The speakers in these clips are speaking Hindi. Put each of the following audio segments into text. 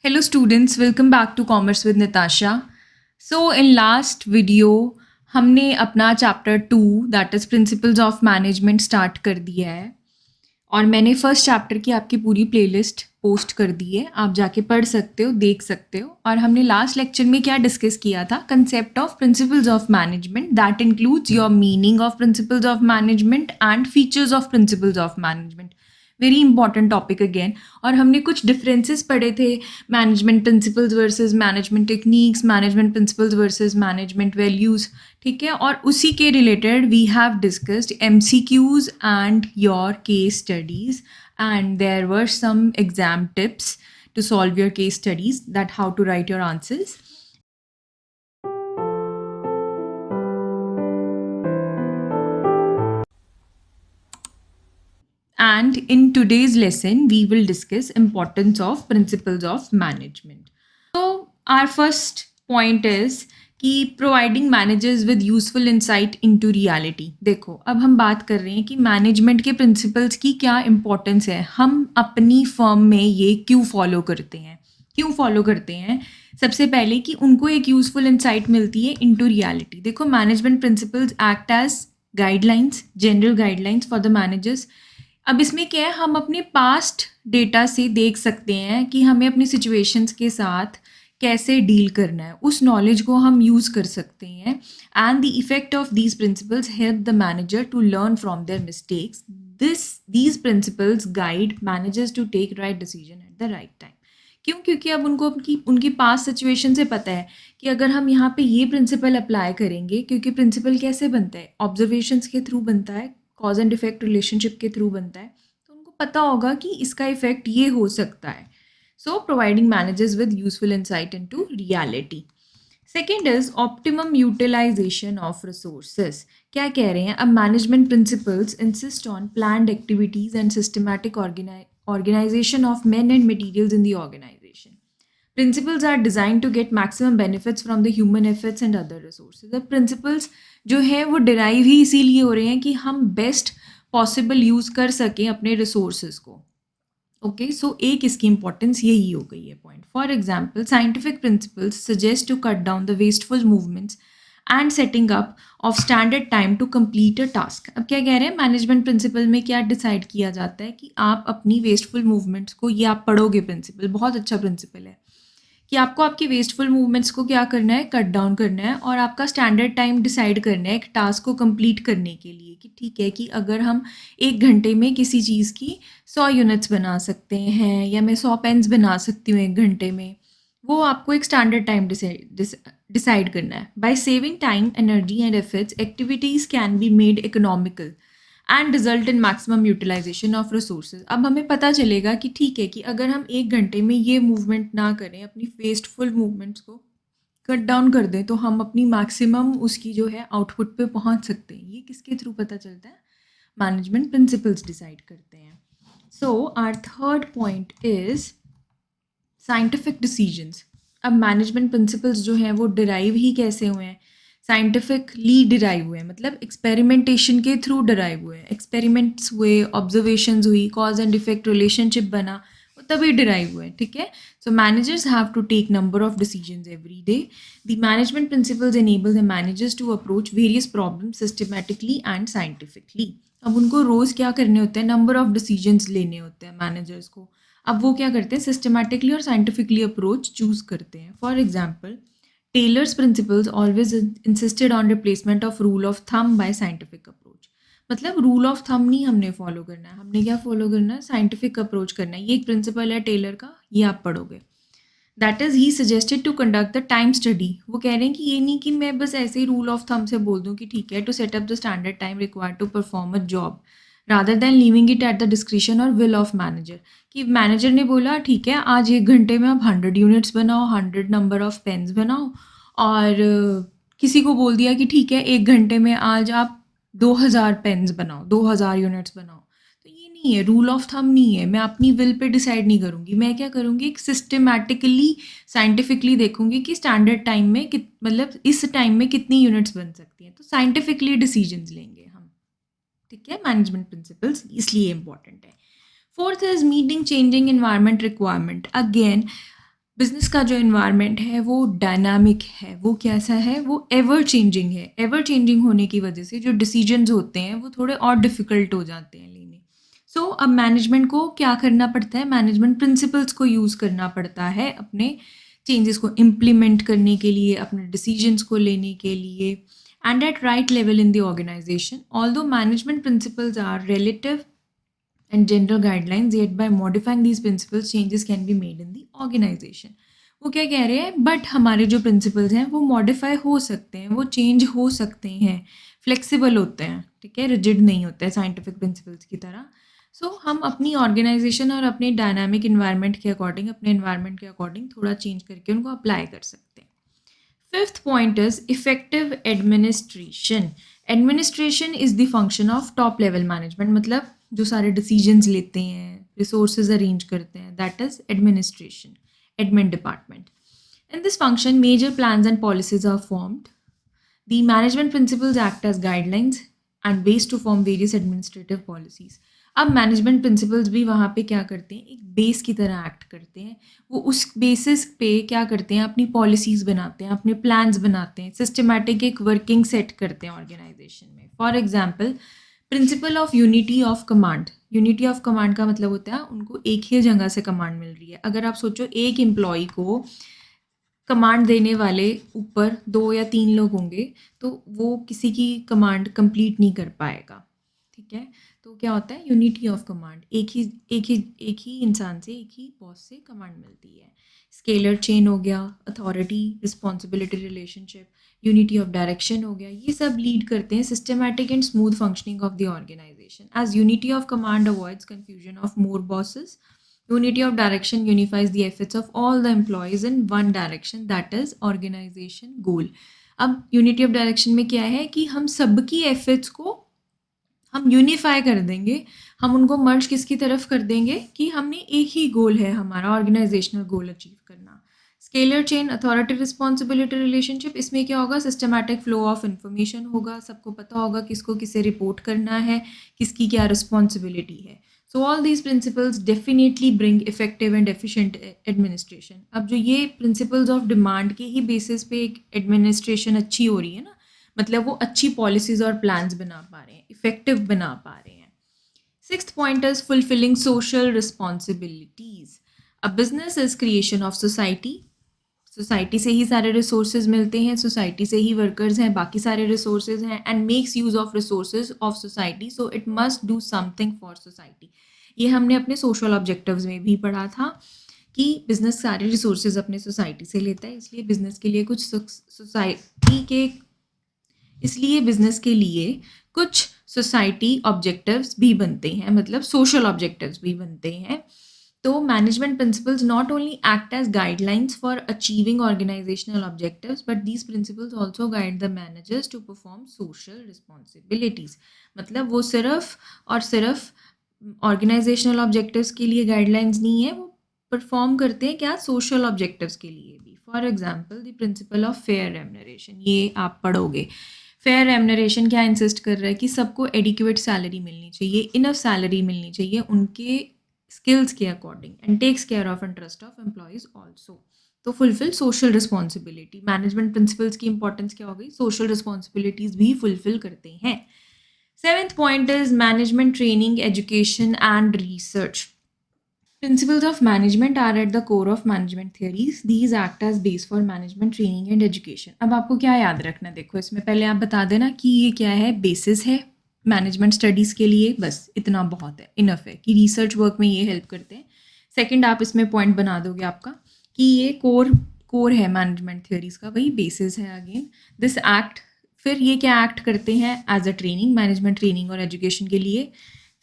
Hello students, welcome back to Commerce with Natasha. So in last video हमने अपना chapter 2 that is principles of management start कर दिया है और मैंने फर्स्ट चैप्टर की आपकी पूरी प्लेलिस्ट पोस्ट कर दी है, आप जाके पढ़ सकते हो, देख सकते हो। और हमने लास्ट लेक्चर में क्या डिस्कस किया था, concept of principles of management that includes your meaning of principles of management and features of principles of management. Very important topic again. और हमने कुछ डिफरेंसेस पढ़े थे, management principles versus management techniques, management principles versus management values, ठीक है। और उसी के related we have discussed MCQs and your case studies and there were some exam tips to solve your case studies, that how to write your answers. And in today's lesson, we will discuss importance of principles of management. So our first point is कि providing managers with useful insight into reality. देखो, अब हम बात कर रहे हैं कि मैनेजमेंट के प्रिंसिपल्स की क्या इम्पोर्टेंस है, हम अपनी फर्म में ये क्यों फॉलो करते हैं। सबसे पहले कि उनको एक यूजफुल इंसाइट मिलती है इनटू रियलिटी। देखो, management principles act as guidelines, general guidelines for the managers. अब इसमें क्या है, हम अपने पास्ट डेटा से देख सकते हैं कि हमें अपनी सिचुएशंस के साथ कैसे डील करना है, उस नॉलेज को हम यूज़ कर सकते हैं। And the effect of these principles help the manager to learn from their mistakes. These principles guide managers to take right decision at the right time. क्यों? क्योंकि अब उनको उनकी पास्ट सिचुएशन से पता है कि अगर हम यहाँ पे ये प्रिंसिपल अप्लाई करेंगे, क्योंकि प्रिंसिपल कैसे बनता है, ऑब्जर्वेशंस के थ्रू बनता है, कॉज एंड इफेक्ट रिलेशनशिप के थ्रू बनता है, तो उनको पता होगा कि इसका इफेक्ट ये हो सकता है। So providing managers with useful insight into reality. Second is optimum utilisation of resources. क्या कह रहे हैं, अब management principles insist on planned activities and systematic organization of men and materials in the organization. Principles are designed to get maximum benefits from the human efforts and other resources. अब principles जो है वो derive ही इसीलिए हो रहे हैं कि हम best possible use कर सकें अपने resources को। ओके, सो एक इसकी इंपॉर्टेंस यही हो गई है point. For example, scientific principles suggest to cut down the wasteful movements and setting up of standard time to complete a task. अब क्या कह रहे हैं, मैनेजमेंट प्रिंसिपल में क्या डिसाइड किया जाता है कि आप अपनी वेस्टफुल मूवमेंट्स को, ये आप पढ़ोगे प्रिंसिपल, बहुत अच्छा प्रिंसिपल है कि आपको आपकी वेस्टफुल मूवमेंट्स को क्या करना है, कट डाउन करना है और आपका स्टैंडर्ड टाइम डिसाइड करना है एक टास्क को कंप्लीट करने के लिए। कि ठीक है कि अगर हम 1 घंटे में किसी चीज़ की 100 यूनिट्स बना सकते हैं या मैं 100 पेन्स बना सकती हूँ 1 घंटे में, वो आपको एक स्टैंडर्ड टाइम डिसाइड करना है। By saving time, energy and efforts, activities can be made economical and result in maximum utilisation of resources. अब हमें पता चलेगा कि ठीक है कि अगर हम 1 घंटे में ये मूवमेंट ना करें, अपनी वेस्टफुल मूवमेंट्स को कट डाउन कर दें, तो हम अपनी मैक्सिमम उसकी जो है आउटपुट पे पहुंच सकते हैं। ये किसके थ्रू पता चलता है, मैनेजमेंट प्रिंसिपल्स डिसाइड करते हैं। So our third point is scientific decisions. अब मैनेजमेंट प्रिंसिपल्स जो हैं वो डिराइव ही कैसे हुए हैं, साइंटिफिकली डिराइव हुए हैं, मतलब एक्सपेरिमेंटेशन के थ्रू डिराइव हुए हैं। एक्सपेरिमेंट्स हुए, ऑब्जर्वेशंस हुई, कॉज एंड इफेक्ट रिलेशनशिप बना, वो तभी डिराइव हुए, ठीक है। So managers have to take number of decisions every day. The management principles enable the managers to approach various problems systematically and scientifically. अब उनको रोज़ क्या करने होते हैं, नंबर ऑफ डिसीजंस लेने होते हैं मैनेजर्स को। अब वो क्या करते हैं, सिस्टमैटिकली और साइंटिफिकली अप्रोच चूज़ करते हैं। For example, Taylor's principles always insisted on replacement of rule of thumb by scientific approach. मतलब रूल ऑफ थंब नहीं हमने फॉलो करना है, हमने क्या फॉलो करना है, साइंटिफिक अप्रोच करना है। ये एक प्रिंसिपल है टेलर का, ये आप पढ़ोगे। That is he suggested to conduct the time study. वो कह रहे हैं कि ये नहीं कि मैं बस ऐसे ही रूल ऑफ थंब से बोल दूँ कि ठीक है, to set up the standard time required to perform a job, rather than leaving it at the discretion और विल ऑफ मैनेजर। कि मैनेजर ने बोला ठीक है, आज 1 घंटे में आप 100 यूनिट्स बनाओ, 100 नंबर ऑफ पेन्स बनाओ, और किसी को बोल दिया कि ठीक है 1 घंटे में आज आप 2000 पेन्स बनाओ, 2000 यूनिट्स बनाओ। तो ये नहीं है, रूल ऑफ थंब नहीं है, मैं अपनी विल पे डिसाइड नहीं करूँगी। मैं क्या करूँगी, एक सिस्टमैटिकली साइंटिफिकली देखूँगी कि स्टैंडर्ड टाइम में मतलब इस टाइम में कितनी यूनिट्स बन सकती हैं, तो साइंटिफिकली डिसीजंस लेंगे हम, ठीक है। मैनेजमेंट प्रिंसिपल्स इसलिए इंपॉर्टेंट है। Fourth is meeting changing environment requirement. Again business का जो इन्वायरमेंट है वो डायनामिक है, वो कैसा है, वो एवर चेंजिंग है। एवर चेंजिंग होने की वजह से जो डिसीजंस होते हैं वो थोड़े और डिफ़िकल्ट हो जाते हैं लेने। सो अब मैनेजमेंट को क्या करना पड़ता है, मैनेजमेंट प्रिंसिपल्स को यूज़ करना पड़ता है अपने चेंजेस को इम्प्लीमेंट करने के लिए, अपने डिसीजंस को लेने के लिए, and at right level in the organisation. Although management principles are relative and general guidelines, yet by modifying these principles changes can be made in the organization। वो क्या कह रहे हैं, बट हमारे जो प्रिंसिपल्स हैं वो मॉडिफाई हो सकते हैं, वो चेंज हो सकते हैं, फ्लेक्सिबल होते हैं, ठीक है, रिजिड नहीं होते हैं साइंटिफिक प्रिंसिपल्स की तरह। सो हम अपनी ऑर्गेनाइजेशन और अपने डायनामिक इन्वायरमेंट के अकॉर्डिंग, अपने इन्वायरमेंट के अकॉर्डिंग थोड़ा चेंज करके उनको अप्लाई कर सकते हैं। Fifth point is effective administration। Administration is the function of top level management, मतलब जो सारे decisions लेते हैं, resources arrange करते हैं, that is administration, admin department। In this function, major plans and policies are formed। The management principles act as guidelines and ways to form various administrative policies। अब मैनेजमेंट प्रिंसिपल्स भी वहाँ पे क्या करते हैं, एक बेस की तरह एक्ट करते हैं। वो उस बेसिस पे क्या करते हैं, अपनी पॉलिसीज़ बनाते हैं, अपने प्लान्स बनाते हैं, सिस्टमैटिक एक वर्किंग सेट करते हैं ऑर्गेनाइजेशन में। For example, principle of unity of command. Unity of command का मतलब होता है उनको एक ही जगह से कमांड मिल रही है। अगर आप सोचो एक एम्प्लॉय को कमांड देने वाले ऊपर 2 या 3 लोग होंगे तो वो किसी की कमांड कंप्लीट नहीं कर पाएगा, ठीक है। तो क्या होता है, यूनिटी ऑफ कमांड, एक ही इंसान से, एक ही बॉस से कमांड मिलती है। स्केलर चेन हो गया, authority responsibility relationship, unity of direction हो गया, ये सब लीड करते हैं systematic and smooth functioning of the organisation. As unity of command avoids confusion of more bosses, unity of direction unifies the efforts of all the employees in one direction, that is organization goal। अब unity of direction में क्या है कि हम सबकी efforts को हम यूनिफाई कर देंगे, हम उनको मर्ज किसकी तरफ कर देंगे कि हमने एक ही गोल है, हमारा ऑर्गेनाइजेशनल गोल अचीव करना। Scalar chain, authority responsibility relationship, इसमें क्या होगा, सिस्टमैटिक फ्लो ऑफ इन्फॉर्मेशन होगा, सबको पता होगा किसको किसे रिपोर्ट करना है, किसकी क्या रिस्पॉन्सिबिलिटी है। So all these principles definitely bring effective and efficient administration. अब जो ये प्रिंसिपल्स ऑफ डिमांड के ही बेसिस पे एक एडमिनिस्ट्रेशन अच्छी हो रही है ना, मतलब वो अच्छी पॉलिसीज और प्लान्स बना पा रहे हैं, इफेक्टिव बना पा रहे हैं। Sixth point is fulfilling social responsibilities. A business is creation of society. Society से ही सारे रिसोर्सेज मिलते हैं, सोसाइटी से ही वर्कर्स हैं, बाकी सारे रिसोर्सेज हैं, and makes use of resources of society, so it must do something for society. ये हमने अपने सोशल ऑब्जेक्टिव्स में भी पढ़ा था कि बिजनेस सारे रिसोर्सेज अपने सोसाइटी से लेता है, इसलिए बिजनेस के लिए कुछ सोसाइटी ऑब्जेक्टिव्स भी बनते हैं, मतलब सोशल ऑब्जेक्टिव्स भी बनते हैं। तो management principles not only act as guidelines for achieving organisational objectives, but these principles also guide the managers to perform social responsibilities. मतलब वो सिर्फ और सिर्फ ऑर्गेनाइजेशनल ऑब्जेक्टिव्स के लिए गाइडलाइंस नहीं है, वो परफॉर्म करते हैं क्या, सोशल ऑब्जेक्टिव्स के लिए भी। For example, the principle of fair remuneration, ये आप पढ़ोगे। फेयर रेम्यूनरेशन क्या इंसिस्ट कर रहा है कि सबको एडिक्वेट सैलरी मिलनी चाहिए, इनफ सैलरी मिलनी चाहिए उनके स्किल्स के according, and takes care of interest of employees also. तो fulfil social responsibility, management principles की इंपॉर्टेंस क्या हो गई, सोशल रिस्पॉन्सिबिलिटीज़ भी फुलफिल करते हैं। Seventh point is management training, education and research. Principles of management are at the core of management theories. These act as base for management training and education। अब आपको क्या याद रखना, देखो इसमें पहले आप बता देना कि ये क्या है, बेसिस है मैनेजमेंट स्टडीज़ के लिए, बस इतना बहुत है, इनफ है कि रिसर्च वर्क में ये हेल्प करते हैं। सेकंड, आप इसमें पॉइंट बना दोगे आपका कि ये कोर है मैनेजमेंट थ्योरीज का, वही बेसिस है अगेन। दिस एक्ट, फिर ये क्या एक्ट करते हैं as a training, management training और एजुकेशन के लिए।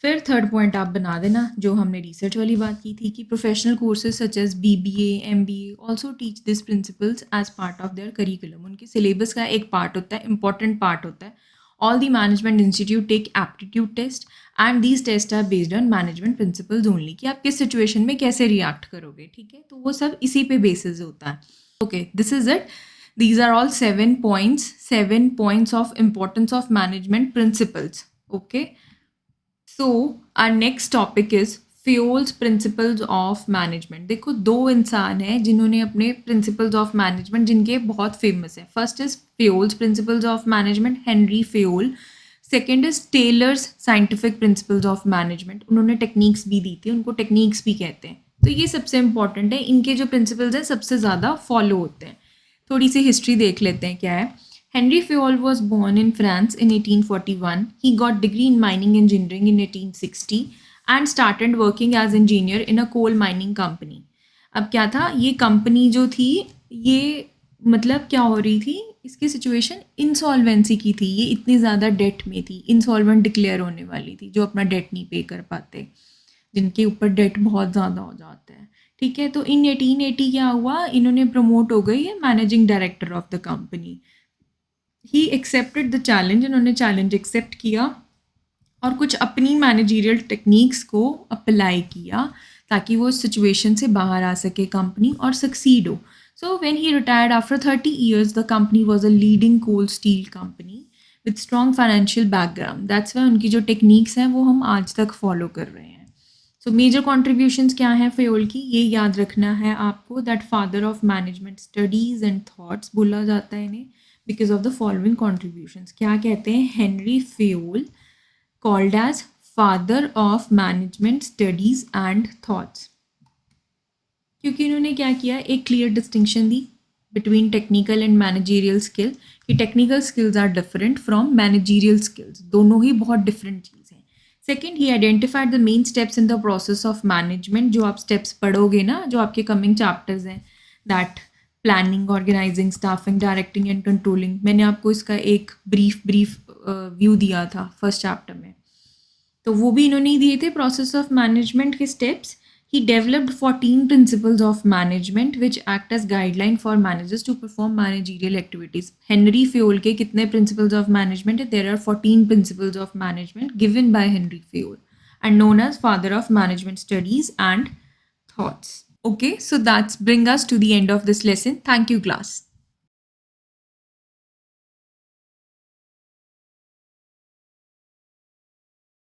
फिर थर्ड पॉइंट आप बना देना जो हमने रिसर्च वाली बात की थी कि professional courses such as BBA MBA also teach this principles as part of their curriculum. उनके सिलेबस का एक पार्ट होता है, इंपॉर्टेंट पार्ट होता है। All the management institute take aptitude test and these test are based on management principles only, कि आप किस सिचुएशन में कैसे रिएक्ट करोगे, ठीक है। तो वो सब इसी पे बेसिस होता है। Okay, this is it. These are all 7 points of importance of management principles. Okay. So our next topic is Fayol's principles of management. देखो, दो इंसान हैं जिन्होंने अपने प्रिंसिपल्स ऑफ मैनेजमेंट जिनके बहुत फेमस हैं। First is Fayol's principles of management, Henri Fayol. Second is Taylor's scientific principles of management. उन्होंने टेक्निक्स भी दी थी, उनको टेक्निक्स भी कहते हैं। तो ये सबसे इंपॉर्टेंट है, इनके जो प्रिंसिपल्स हैं सबसे ज़्यादा फॉलो होते हैं। थोड़ी सी हिस्ट्री देख लेते हैं क्या है। Henry Fayol was born in France in 1841. He got degree in mining engineering in 1860 and started working as engineer in a coal mining company. अब क्या था, ये कंपनी जो थी ये मतलब क्या हो रही थी, इसकी सिचुएशन इंसॉल्वेंसी की थी। ये इतनी ज़्यादा डेट में थी, इंसॉल्वेंट डिक्लेयर होने वाली थी, जो अपना डेट नहीं पे कर पाते, जिनके ऊपर डेट बहुत ज़्यादा हो जाता है। ठीक है, तो इन 1880 क्या हुआ, इन्होंने प्रमोट हो गई है managing director of the company. He accepted the challenge, इन्होंने चैलेंज एक्सेप्ट किया और कुछ अपनी मैनेजरियल टेक्निक्स को अप्लाई किया ताकि वो सिचुएशन से बाहर आ सके कंपनी और सक्सीड हो। So when he retired after 30 years the company was a leading coal steel company with strong financial background. That's why उनकी जो टेक्निक्स हैं वो हम आज तक फॉलो कर रहे हैं। सो मेजर कॉन्ट्रीब्यूशंस क्या हैं फयोल की, ये याद रखना है आपको, that father of management studies and thoughts बोला जाता है इन्हें because of the following contributions. क्या कहते हैं, Henry Fayol called as father of management studies and thoughts, क्योंकि इन्होंने क्या किया, एक क्लियर डिस्टिंक्शन दी between technical and managerial skill, कि technical skills are different from managerial skills, दोनों ही बहुत डिफरेंट चीज़ हैं। Second, he identified the main steps in the process of management. जो आप स्टेप्स पढ़ोगे ना, जो आपके कमिंग चैप्टर्स हैं, that planning, organising, staffing, directing and controlling. मैंने आपको इसका एक ब्रीफ व्यू दिया था फर्स्ट चैप्टर में, तो वो भी इन्होंने ही दिए थे, प्रोसेस ऑफ मैनेजमेंट के steps. He developed 14 principles of management which act as guideline for managers to perform managerial activities. Henri Fayol के कितने प्रिंसिपल्स ऑफ मैनेजमेंट है, there are 14 principles of management given by Henri Fayol and known as father of management studies and thoughts. Okay, so that's bring us to the end of this lesson. Thank you, class.